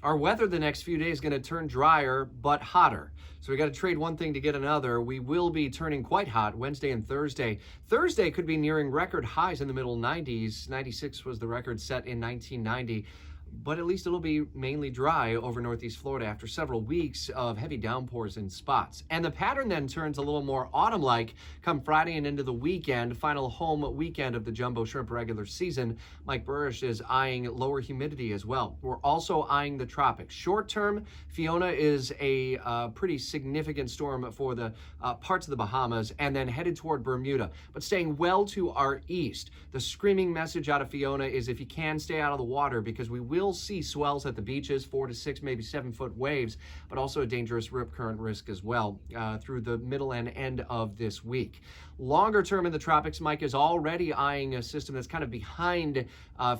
Our weather the next few days is going to turn drier but hotter. So we got to trade one thing to get another. We will be turning quite hot Wednesday and Thursday. Thursday could be nearing record highs in the middle 90s. 96 was the record set in 1990. But at least it'll be mainly dry over Northeast Florida after several weeks of heavy downpours in spots. And the pattern then turns a little more autumn-like come Friday and into the weekend, final home weekend of the jumbo shrimp regular season. Mike Burrish is eyeing lower humidity as well. We're also eyeing the tropics. Short term, Fiona is a pretty significant storm for the parts of the Bahamas and then headed toward Bermuda, but staying well to our east. The screaming message out of Fiona is if you can, stay out of the water, because we will see swells at the beaches, 4 to 6, maybe 7-foot waves, but also a dangerous rip current risk as well through the middle and end of this week. Longer term in the tropics, Mike is already eyeing a system that's kind of behind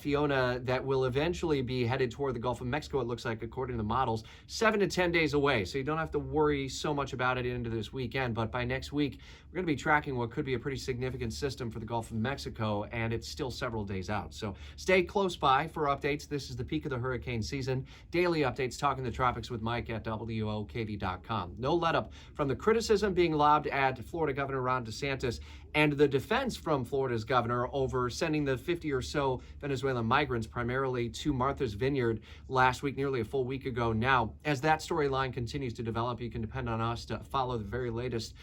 Fiona that will eventually be headed toward the Gulf of Mexico, it looks like, according to the models, 7 to 10 days away. So you don't have to worry so much about it into this weekend. But by next week, we're going to be tracking what could be a pretty significant system for the Gulf of Mexico, and it's still several days out. So stay close by for updates. This is the peak of the hurricane season. Daily updates talking the tropics with Mike at WOKV.com. No let up from the criticism being lobbed at Florida Governor Ron DeSantis and the defense from Florida's governor over sending the 50 or so Venezuelan migrants primarily to Martha's Vineyard last week, nearly a full week ago now. As that storyline continues to develop, you can depend on us to follow the very latest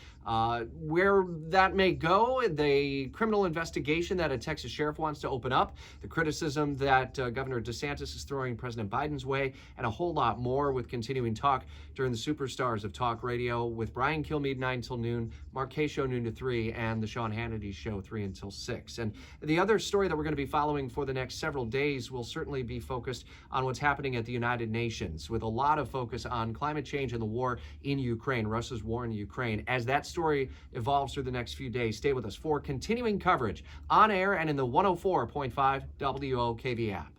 where that may go, the criminal investigation that a Texas sheriff wants to open up, the criticism that Governor DeSantis is throwing President Biden's way, and a whole lot more with continuing talk during the Superstars of Talk Radio with Brian Kilmeade 9 till noon, Mark K. Show noon to 3, and the Sean Hannity Show 3 until 6. And the other story that we're going to be following for the next several days will certainly be focused on what's happening at the United Nations, with a lot of focus on climate change and the war in Ukraine, Russia's war in Ukraine. As that story evolves through the next few days, stay with us for continuing coverage on air and in the 104.5 WOKV app.